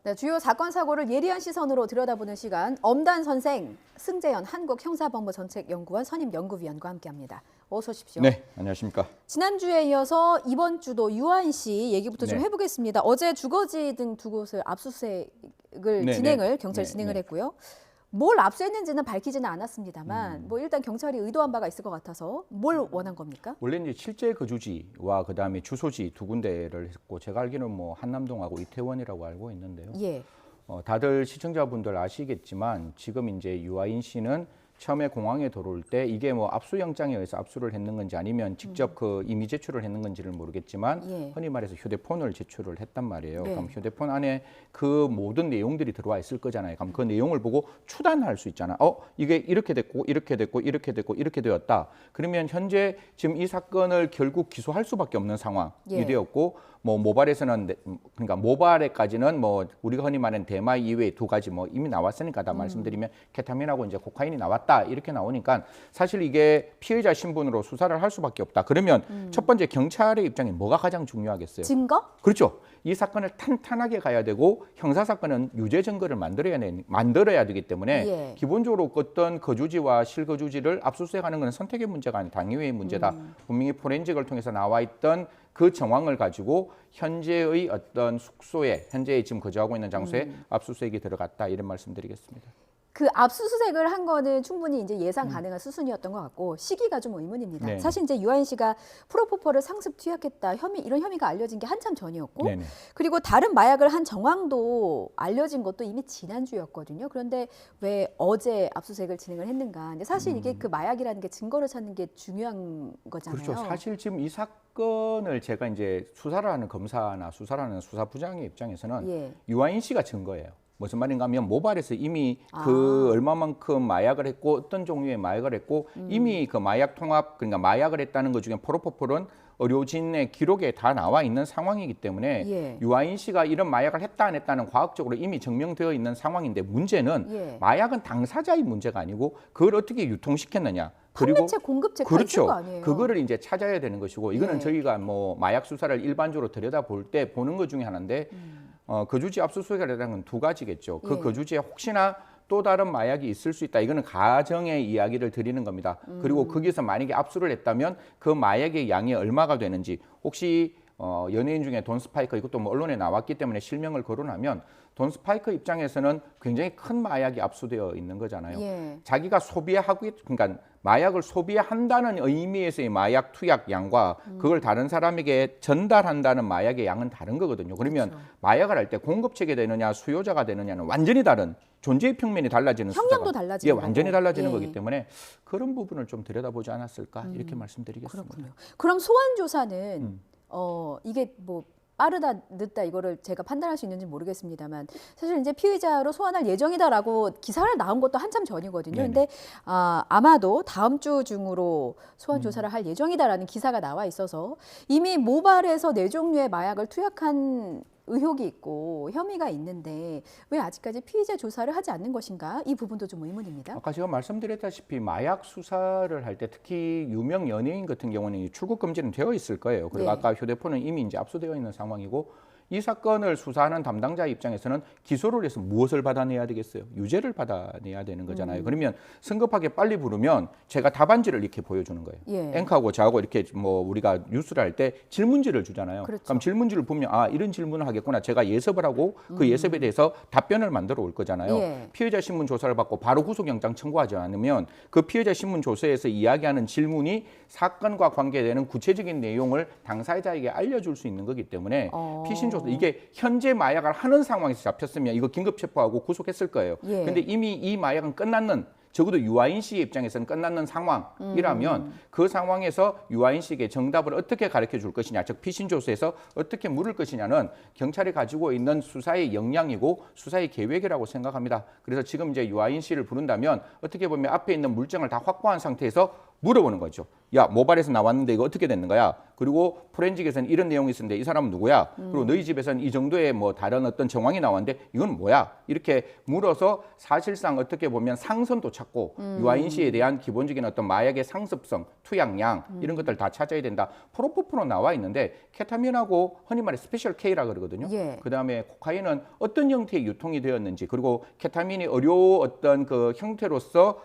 네, 주요 사건 사고를 예리한 시선으로 들여다보는 시간, 엄단 선생, 승재현 한국형사법무정책연구원 선임연구위원과 함께합니다. 어서 오십시오. 네, 안녕하십니까. 지난주에 이어서 이번 주도 유한 씨 얘기부터 좀 네. 해보겠습니다. 어제 주거지 등 두 곳을 압수수색을 네, 진행을 네. 경찰이 네, 진행을 네. 했고요. 뭘 압수했는지는 밝히지는 않았습니다만 뭐 일단 경찰이 의도한 바가 있을 것 같아서 뭘 원한 겁니까? 원래 이제 실제 거주지와 그다음에 주소지 두 군데를 했고 제가 알기로는 뭐 한남동하고 이태원이라고 알고 있는데요. 예. 다들 시청자분들 아시겠지만 지금 이제 유아인 씨는 처음에 공항에 들어올 때 이게 뭐 압수영장에 의해서 압수를 했는 건지 아니면 직접 그 이미 제출을 했는 건지를 모르겠지만 예. 흔히 말해서 휴대폰을 제출을 했단 말이에요. 네. 그럼 휴대폰 안에 그 모든 내용들이 들어와 있을 거잖아요. 그럼 그 내용을 보고 추단할 수 있잖아. 이게 이렇게 됐고 이렇게 됐고 이렇게 됐고 이렇게 되었다. 그러면 현재 지금 이 사건을 결국 기소할 수밖에 없는 상황이 예. 되었고 뭐 모발에서는 그러니까 모발에까지는 뭐 우리가 흔히 말하는 대마 이외에 두 가지 뭐 이미 나왔으니까 다 말씀드리면 케타민하고 이제 코카인이 나왔다 이렇게 나오니까 사실 이게 피해자 신분으로 수사를 할 수밖에 없다. 그러면 첫 번째 경찰의 입장에 뭐가 가장 중요하겠어요? 증거? 그렇죠. 이 사건을 탄탄하게 가야 되고 형사 사건은 유죄 증거를 만들어야 되기 때문에 예. 기본적으로 어떤 거주지와 실거주지를 압수수색하는 것은 선택의 문제가 아닌 당위의 문제다. 분명히 포렌식을 통해서 나와 있던 그 정황을 가지고 현재의 어떤 숙소에 현재 지금 거주하고 있는 장소에 압수수색이 들어갔다 이런 말씀드리겠습니다. 그 압수수색을 한 거는 충분히 이제 예상 가능한 수순이었던 것 같고 시기가 좀 의문입니다. 네. 사실 이제 유아인 씨가 프로포폴을 상습 투약했다 이런 혐의가 알려진 게 한참 전이었고 네네. 그리고 다른 마약을 한 정황도 알려진 것도 이미 지난주였거든요. 그런데 왜 어제 압수수색을 진행을 했는가? 근데 사실 이게 그 마약이라는 게 증거를 찾는 게 중요한 거잖아요. 그렇죠. 사실 지금 이 사건을 제가 이제 수사를 하는 검사나 수사를 하는 수사부장의 입장에서는 예. 유아인 씨가 증거예요. 무슨 말인가 하면 모발에서 이미 그 얼마만큼 마약을 했고 어떤 종류의 마약을 했고 이미 그 마약 통합 그러니까 마약을 했다는 것 중에 프로포폴은 의료진의 기록에 다 나와 있는 상황이기 때문에 예. 유아인 씨가 이런 마약을 했다 안 했다는 과학적으로 이미 증명되어 있는 상황인데 문제는 예. 마약은 당사자의 문제가 아니고 그걸 어떻게 유통시켰느냐. 그리고 판매체, 공급체 다 있을 그렇죠. 거 아니에요. 그거를 이제 찾아야 되는 것이고 이거는 예. 저희가 뭐 마약 수사를 일반적으로 들여다볼 때 보는 것 중에 하나인데 거주지 압수수색이라는 건 두 가지겠죠. 그 예. 거주지에 혹시나 또 다른 마약이 있을 수 있다. 이거는 가정의 이야기를 드리는 겁니다. 그리고 거기서 만약에 압수를 했다면 그 마약의 양이 얼마가 되는지 혹시 연예인 중에 돈 스파이커 이것도 뭐 언론에 나왔기 때문에 실명을 거론하면 돈 스파이커 입장에서는 굉장히 큰 마약이 압수되어 있는 거잖아요. 예. 자기가 소비하고 그러니까 마약을 소비한다는 의미에서의 마약 투약 양과 그걸 다른 사람에게 전달한다는 마약의 양은 다른 거거든요. 그러면 그렇죠. 마약을 할 때 공급체가 되느냐 수요자가 되느냐는 완전히 다른 존재의 평면이 달라지는 형량도 수사가 달라지는 완전히 거고. 달라지는 예. 거기 때문에 그런 부분을 좀 들여다보지 않았을까 이렇게 말씀드리겠습니다. 그렇군요. 그럼 소환 조사는 이게 뭐 빠르다 늦다 이거를 제가 판단할 수 있는지 모르겠습니다만 사실 이제 피의자로 소환할 예정이다라고 기사를 나온 것도 한참 전이거든요. 네네. 근데 아마도 다음 주 중으로 소환 조사를 할 예정이다라는 기사가 나와 있어서 이미 모발에서 네 종류의 마약을 투약한 의혹이 있고 혐의가 있는데 왜 아직까지 피의자 조사를 하지 않는 것인가? 이 부분도 좀 의문입니다. 아까 제가 말씀드렸다시피 마약 수사를 할 때 특히 유명 연예인 같은 경우는 출국 금지는 되어 있을 거예요. 그리고 네. 아까 휴대폰은 이미 이제 압수되어 있는 상황이고 이 사건을 수사하는 담당자 입장에서는 기소를 해서 무엇을 받아내야 되겠어요? 유죄를 받아내야 되는 거잖아요. 그러면 성급하게 빨리 부르면 제가 답안지를 이렇게 보여주는 거예요. 예. 앵커하고 저하고 이렇게 뭐 우리가 뉴스를 할 때 질문지를 주잖아요. 그렇죠. 그럼 질문지를 보면 이런 질문을 하겠구나. 제가 예습을 하고 그 예습에 대해서 답변을 만들어 올 거잖아요. 예. 피해자 신문 조사를 받고 바로 구속영장 청구하지 않으면 그 피해자 신문 조서에서 이야기하는 질문이 사건과 관계되는 구체적인 내용을 당사자에게 알려줄 수 있는 거기 때문에 피신 조사 이게 현재 마약을 하는 상황에서 잡혔으면 이거 긴급 체포하고 구속했을 거예요. 예. 근데 이미 이 마약은 끝났는 적어도 유아인 씨의 입장에서는 끝났는 상황이라면 그 상황에서 유아인 씨에게 정답을 어떻게 가르쳐 줄 것이냐, 즉 피신 조서에서 어떻게 물을 것이냐는 경찰이 가지고 있는 수사의 역량이고 수사의 계획이라고 생각합니다. 그래서 지금 이제 유아인 씨를 부른다면 어떻게 보면 앞에 있는 물증을 다 확보한 상태에서 물어보는 거죠. 야, 모발에서 나왔는데 이거 어떻게 됐는 거야? 그리고 포렌식에서는 이런 내용이 있었는데 이 사람은 누구야? 그리고 너희 집에서는 이 정도의 뭐 다른 어떤 정황이 나왔는데 이건 뭐야? 이렇게 물어서 사실상 어떻게 보면 상선도 찾고 유아인시에 대한 기본적인 어떤 마약의 상습성, 투약량 이런 것들 다 찾아야 된다. 프로포폴은 나와 있는데 케타민하고 흔히 말해 스페셜 K라 그러거든요. 예. 그다음에 코카인은 어떤 형태의 유통이 되었는지 그리고 케타민이 의료 어떤 그 형태로서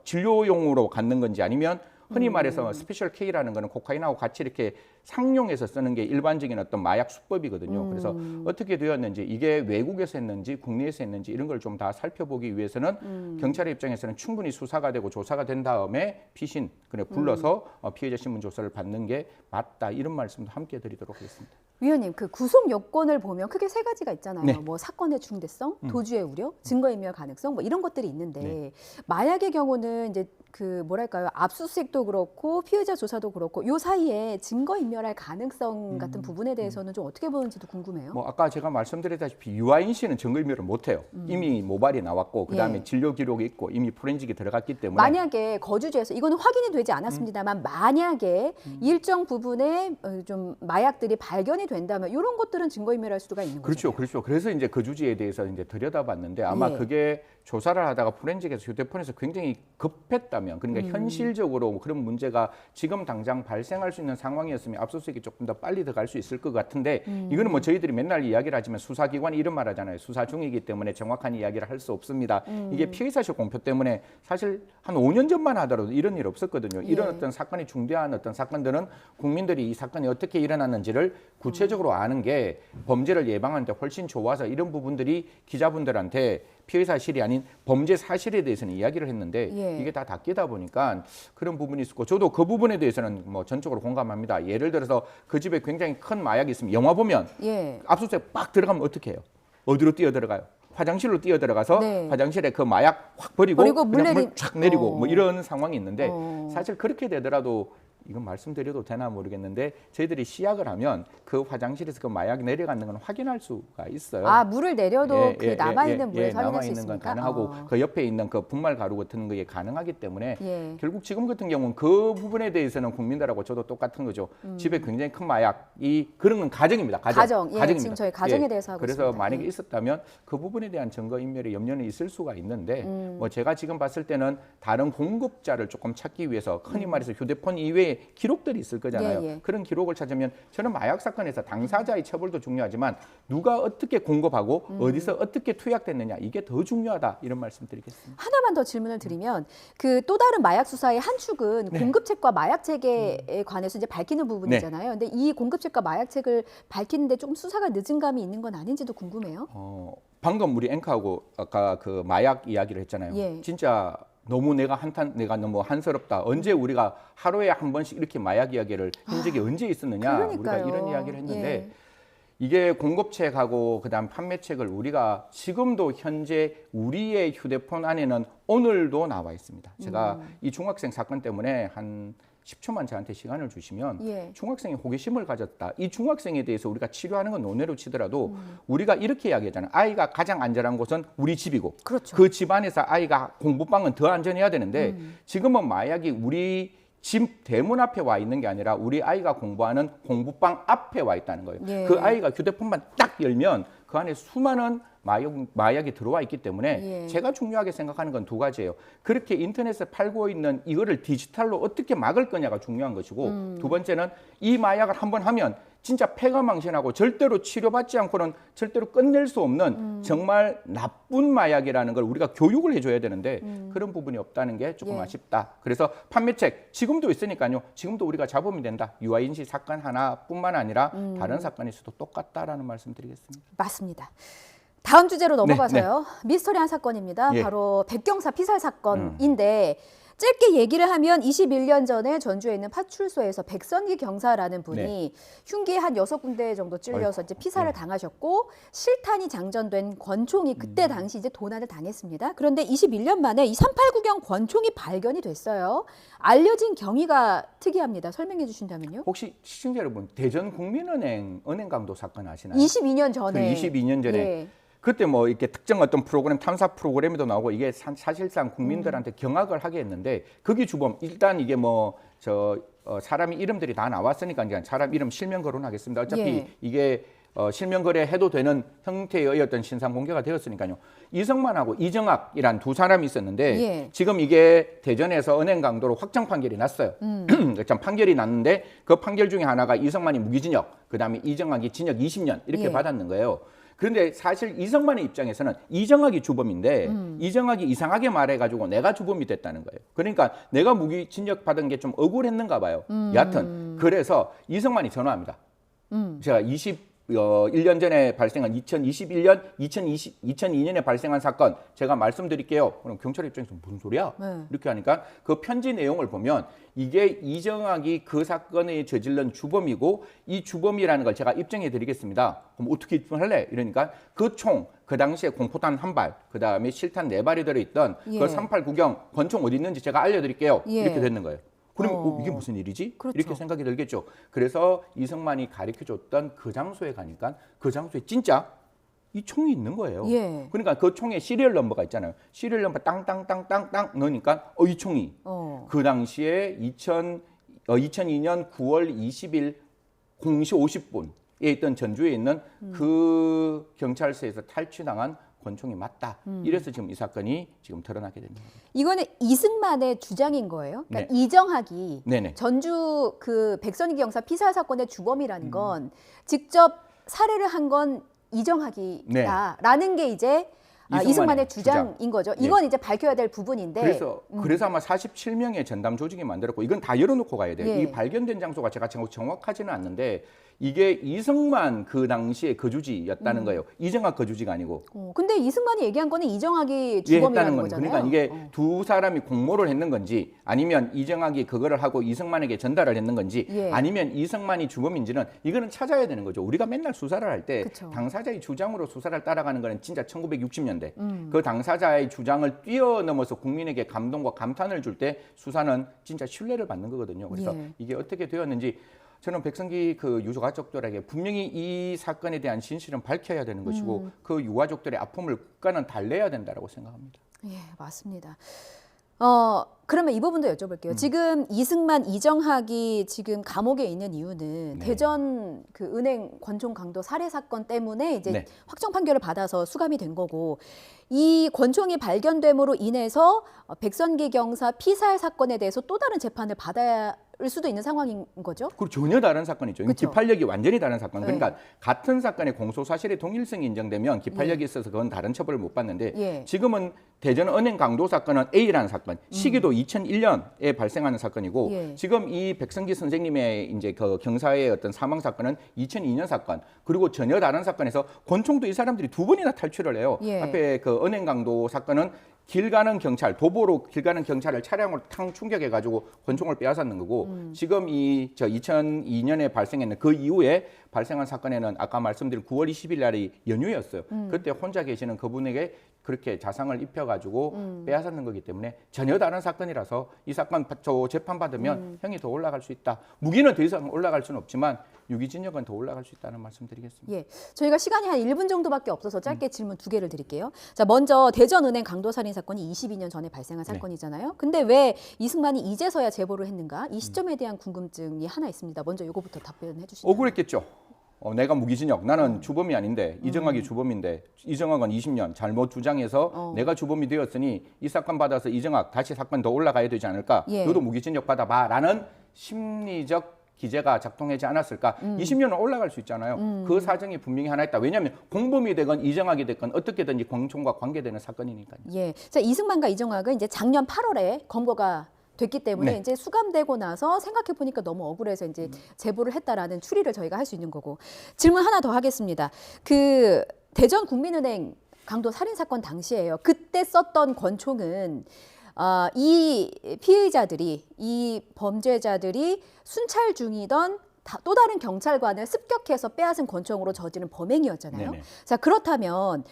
진료용으로 갖는 건지 아니면 흔히 말해서 스페셜 K라는 거는 코카인하고 같이 이렇게 상용해서 쓰는 게 일반적인 어떤 마약 수법이거든요. 그래서 어떻게 되었는지 이게 외국에서 했는지 국내에서 했는지 이런 걸 좀 다 살펴보기 위해서는 경찰의 입장에서는 충분히 수사가 되고 조사가 된 다음에 피신 그래 불러서 피해자 신문 조사를 받는 게 맞다 이런 말씀도 함께 드리도록 하겠습니다. 위원님, 그 구속 요건을 보면 크게 세 가지가 있잖아요. 네. 뭐 사건의 중대성, 도주의 우려, 증거인멸 가능성, 뭐 이런 것들이 있는데 마약의 경우는 이제 그 뭐랄까요, 압수수색도 그렇고 피의자 조사도 그렇고 요 사이에 증거인멸할 가능성 같은 부분에 대해서는 좀 어떻게 보는지도 궁금해요. 뭐 아까 제가 말씀드렸다시피 유아인 씨는 증거인멸을 못해요. 이미 모발이 나왔고 그다음에 예. 진료 기록이 있고 이미 포렌식이 들어갔기 때문에 만약에 거주지에서 이거는 확인이 되지 않았습니다만 만약에 일정 부분에 좀 마약들이 발견이 된다면 이런 것들은 증거인멸할 수가 있는 거죠. 그렇죠. 그래서 이제 그 주지에 대해서 이제 들여다봤는데 아마 예. 그게 조사를 하다가 포렌식에서 휴대폰에서 굉장히 급했다면 그러니까 현실적으로 뭐 그런 문제가 지금 당장 발생할 수 있는 상황이었으면 압수수색이 조금 더 빨리 들어갈 수 있을 것 같은데 이거는 뭐 저희들이 맨날 이야기를 하지만 수사기관이 이런 말 하잖아요. 수사 중이기 때문에 정확한 이야기를 할 수 없습니다. 이게 피의사실 공표 때문에 사실 한 5년 전만 하더라도 이런 일 없었거든요. 이런 어떤 사건이 중대한 어떤 사건들은 국민들이 이 사건이 어떻게 일어났는지를 구체적으로 아는 게 범죄를 예방하는 데 훨씬 좋아서 이런 부분들이 기자분들한테 피해 사실이 아닌 범죄 사실에 대해서는 이야기를 했는데 예. 이게 다 닦이다 보니까 그런 부분이 있었고 저도 그 부분에 대해서는 뭐 전적으로 공감합니다. 예를 들어서 그 집에 굉장히 큰 마약이 있으면 영화 보면 예. 압수수색 빡 들어가면 어떻게 해요? 어디로 뛰어 들어가요? 화장실로 뛰어 들어가서 네. 화장실에 그 마약 확 버리고 물 그냥 내리- 물쫙 내리고 뭐 이런 상황이 있는데 어. 사실 그렇게 되더라도 이건 말씀드려도 되나 모르겠는데 저희들이 시약을 하면 그 화장실에서 그 마약이 내려가는 건 확인할 수가 있어요. 아, 물을 내려도 그 남아있는 물을 확인할 수 남아있는 건 있습니까? 가능하고 그 옆에 있는 그 분말 가루 같은 게 가능하기 때문에 예. 결국 지금 같은 경우는 그 부분에 대해서는 국민들하고 저도 똑같은 거죠. 집에 굉장히 큰 마약이 그런 건 가정입니다. 가정. 예, 가정입니다. 지금 저희 가정에 대해서 하고 그래서 있습니다. 만약에 예. 있었다면 그 부분에 대한 증거 인멸의 염려는 있을 수가 있는데 뭐 제가 지금 봤을 때는 다른 공급자를 조금 찾기 위해서 흔히 말해서 휴대폰 이외에 기록들이 있을 거잖아요. 예. 그런 기록을 찾으면 저는 마약 사건에서 당사자의 처벌도 중요하지만 누가 어떻게 공급하고 어디서 어떻게 투약됐느냐 이게 더 중요하다 이런 말씀드리겠습니다. 하나만 더 질문을 드리면 그 또 다른 마약 수사의 한 축은 공급책과 마약책에 관해서 이제 밝히는 부분이잖아요. 근데 이 공급책과 마약책을 밝히는데 조금 수사가 늦은 감이 있는 건 아닌지도 궁금해요. 방금 우리 앵커하고 아까 그 마약 이야기를 했잖아요. 예. 진짜 너무 내가 너무 한스럽다. 언제 우리가 하루에 한 번씩 이렇게 마약 이야기를 한 적이 언제 있었느냐. 그러니까요. 우리가 이런 이야기를 했는데 예. 이게 공급책하고 그다음 판매책을 우리가 지금도 현재 우리의 휴대폰 안에는 오늘도 나와 있습니다. 제가 이 중학생 사건 때문에 한 10초만 저한테 시간을 주시면 예. 중학생이 호기심을 가졌다. 이 중학생에 대해서 우리가 치료하는 건 논외로 치더라도 우리가 이렇게 이야기하잖아요. 아이가 가장 안전한 곳은 우리 집이고 그렇죠. 그 집안에서 아이가 공부방은 더 안전해야 되는데 지금은 마약이 우리 집 대문 앞에 와 있는 게 아니라 우리 아이가 공부하는 공부방 앞에 와 있다는 거예요. 예. 그 아이가 휴대폰만 딱 열면 그 안에 수많은 마약이 들어와 있기 때문에 예. 제가 중요하게 생각하는 건 두 가지예요. 그렇게 인터넷에 팔고 있는 이거를 디지털로 어떻게 막을 거냐가 중요한 것이고 두 번째는 이 마약을 한번 하면 진짜 폐가망신하고 절대로 치료받지 않고는 절대로 끝낼 수 없는 정말 나쁜 마약이라는 걸 우리가 교육을 해줘야 되는데 그런 부분이 없다는 게 조금 예. 아쉽다. 그래서 판매책 지금도 있으니까요. 지금도 우리가 잡으면 된다. 유아인시 사건 하나뿐만 아니라 다른 사건에서도 똑같다라는 말씀드리겠습니다. 맞습니다. 다음 주제로 넘어가서요. 미스터리 한 사건입니다. 예. 바로 백경사 피살 사건인데 짧게 얘기를 하면 21년 전에 전주에 있는 파출소에서 백선기 경사라는 분이 흉기에 한 6군데 정도 찔려서 이제 피살을 당하셨고 실탄이 장전된 권총이 그때 당시 이제 도난을 당했습니다. 그런데 21년 만에 이 389경 권총이 발견이 됐어요. 알려진 경위가 특이합니다. 설명해 주신다면요. 혹시 시청자 여러분 대전 국민은행 은행 강도 사건 아시나요? 22년 전에. 22년 전에 예. 그때 뭐 이렇게 특정 어떤 프로그램 탐사 프로그램에도 나오고 이게 사실상 국민들한테 경악을 하게 했는데 거기 주범 일단 이게 뭐 사람이 이름들이 다 나왔으니까 이제 사람 이름 실명 거론하겠습니다. 어차피 예. 이게 실명 거래해도 되는 형태의 어떤 신상 공개가 되었으니까요. 이성만하고 이정학이란 두 사람이 있었는데 예. 지금 이게 대전에서 은행 강도로 확정 판결이 났어요. 참 판결이 났는데 그 판결 중에 하나가 이성만이 무기징역, 그다음에 이정학이 징역 20년 이렇게 예. 받았는 거예요. 그런데 사실 이성만의 입장에서는 이정학이 주범인데 이정학이 이상하게 말해가지고 내가 주범이 됐다는 거예요. 그러니까 내가 무기징역 받은 게 좀 억울했는가 봐요. 여하튼 그래서 이성만이 전화합니다. 제가 21년 전에 발생한 2002년에 발생한 사건 제가 말씀드릴게요. 그럼 경찰 입장에서 무슨 소리야? 네. 이렇게 하니까 그 편지 내용을 보면 이게 이정학이 그 사건에 저질른 주범이고 이 주범이라는 걸 제가 입증해 드리겠습니다. 그럼 어떻게 입증할래? 이러니까 그 총, 그 당시에 공포탄 1발, 그 다음에 실탄 4발이 들어있던 예. 그 38 구경 권총 어디 있는지 제가 알려드릴게요. 예. 이렇게 됐는 거예요. 그럼 이게 무슨 일이지? 그렇죠. 이렇게 생각이 들겠죠. 그래서 이성만이 가르쳐줬던 그 장소에 가니까 그 장소에 진짜 이 총이 있는 거예요. 예. 그러니까 그 총에 시리얼 넘버가 있잖아요. 시리얼 넘버 땅땅땅땅땅 넣으니까 이 총이 그 당시에 2002년 9월 20일 0시 50분에 있던 전주에 있는 그 경찰서에서 탈취당한 권총이 맞다. 이래서 지금 이 사건이 지금 드러나게 됩니다. 이거는 이승만의 주장인 거예요. 그러니까 네. 이정학이 네네. 전주 그 백선기 경사 피살 사건의 주범이라는 건 직접 살해를 한 건 이정학이다라는 게 이제 이승만의 주장인 거죠. 이건 이제 밝혀야 될 부분인데. 그래서 아마 47명의 전담 조직이 만들었고 이건 다 열어놓고 가야 돼요. 예. 이 발견된 장소가 제가 정확하지는 않는데 이게 이승만 그 당시의 거주지였다는 거예요. 이정학 거주지가 아니고. 근데 이승만이 얘기한 거는 이정학이 예, 주범이라는 했다는 건 거잖아요. 그러니까 이게 두 사람이 공모를 했는 건지 아니면 이정학이 그거를 하고 이승만에게 전달을 했는 건지 예. 아니면 이승만이 주범인지는 이거는 찾아야 되는 거죠. 우리가 맨날 수사를 할 때 그쵸. 당사자의 주장으로 수사를 따라가는 거는 진짜 1960년대 그 당사자의 주장을 뛰어넘어서 국민에게 감동과 감탄을 줄 때 수사는 진짜 신뢰를 받는 거거든요. 그래서 예. 이게 어떻게 되었는지 저는 백성기 그 유가족들에게 분명히 이 사건에 대한 진실은 밝혀야 되는 것이고 그 유가족들의 아픔을 국가는 달래야 된다고 생각합니다. 예, 맞습니다. 그러면 이 부분도 여쭤볼게요. 지금 이승만, 이정학이 지금 감옥에 있는 이유는 네. 대전 그 은행 권총 강도 살해 사건 때문에 이제 네. 확정 판결을 받아서 수감이 된 거고 이 권총이 발견됨으로 인해서 백선기 경사 피살 사건에 대해서 또 다른 재판을 받아야 할 수도 있는 상황인 거죠? 그리고 전혀 다른 사건이죠. 그쵸. 기판력이 완전히 다른 사건. 네. 그러니까 같은 사건의 공소 사실의 동일성이 인정되면 기판력이 있어서 그건 다른 처벌을 못 받는데 예. 지금은 대전 은행 강도 사건은 A라는 사건, 시기도 2001년에 발생하는 사건이고 예. 지금 이 백성기 선생님의 이제 그 경사의 어떤 사망 사건은 2002년 사건. 그리고 전혀 다른 사건에서 권총도 이 사람들이 두 번이나 탈취를 해요. 예. 앞에 그 은행 강도 사건은 길 가는 경찰, 도보로 길 가는 경찰을 차량으로 탕 충격해가지고 권총을 빼앗았는 거고 지금 2002년에 발생했는 그 이후에 발생한 사건에는 아까 말씀드린 9월 20일 날이 연휴였어요. 그때 혼자 계시는 그분에게 그렇게 자상을 입혀가지고 빼앗았는 거기 때문에 전혀 다른 사건이라서 이 사건 재판 받으면 형이 더 올라갈 수 있다. 무기는 더 이상 올라갈 수는 없지만 유기징역은 더 올라갈 수 있다는 말씀드리겠습니다. 예, 저희가 시간이 한 1분 정도밖에 없어서 짧게 질문 2개를 드릴게요. 자, 먼저 대전은행 강도살인 사건이 22년 전에 발생한 사건이잖아요. 근데 왜 이승만이 이제서야 제보를 했는가? 이 시점에 대한 궁금증이 하나 있습니다. 먼저 이거부터 답변해 주시죠. 억울했겠죠. 내가 무기징역, 나는 주범이 아닌데 이정학이 주범인데 이정학은 20년 잘못 주장해서 내가 주범이 되었으니 이 사건 받아서 이정학 다시 사건 더 올라가야 되지 않을까? 예. 너도 무기징역 받아봐라는 심리적 기제가 작동하지 않았을까? 20년은 올라갈 수 있잖아요. 그 사정이 분명히 하나 있다. 왜냐하면 공범이 되건 이정학이 됐건 어떻게든지 권총과 관계되는 사건이니까요. 예, 자 이승만과 이정학은 이제 작년 8월에 검거가 됐기 때문에 네. 이제 수감되고 나서 생각해 보니까 너무 억울해서 이제 제보를 했다라는 추리를 저희가 할 수 있는 거고 질문 하나 더 하겠습니다. 그 대전 국민은행 강도 살인 사건 당시에요. 그때 썼던 권총은 이 피의자들이 이 범죄자들이 순찰 중이던 또 다른 경찰관을 습격해서 빼앗은 권총으로 저지른 범행이었잖아요. 네네. 자 그렇다면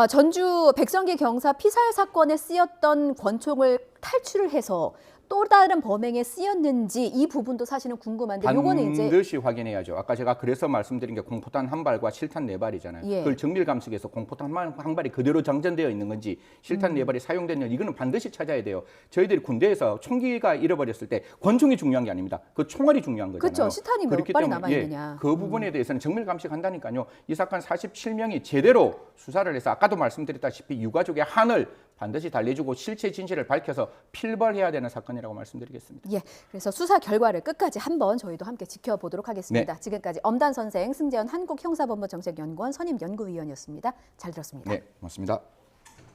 전주 백성기 경사 피살 사건에 쓰였던 권총을 탈취를 해서 또 다른 범행에 쓰였는지 이 부분도 사실은 궁금한데 요거는 이제 반드시 확인해야죠. 아까 제가 그래서 말씀드린 게 공포탄 한 발과 실탄 네 발이잖아요. 예. 그걸 정밀 감식해서 공포탄 한 발이 그대로 장전되어 있는 건지 실탄 네 발이 사용됐는지 이거는 반드시 찾아야 돼요. 저희들이 군대에서 총기가 잃어버렸을 때 권총이 중요한 게 아닙니다. 그 총알이 중요한 거잖아요. 그렇죠. 실탄이 몇 그렇기 발이 때문에, 남아 있느냐. 그 부분에 대해서는 정밀 감식한다니까요. 이 사건 47명이 제대로 수사를 해서 아까도 말씀드렸다시피 유가족의 한을 반드시 달래주고 실체 진실을 밝혀서 필벌해야 되는 사건이라고 말씀드리겠습니다. 예, 그래서 수사 결과를 끝까지 한번 저희도 함께 지켜보도록 하겠습니다. 지금까지 엄단 선생, 승재현 한국형사법무정책연구원 선임 연구위원이었습니다. 잘 들었습니다. 네, 고맙습니다.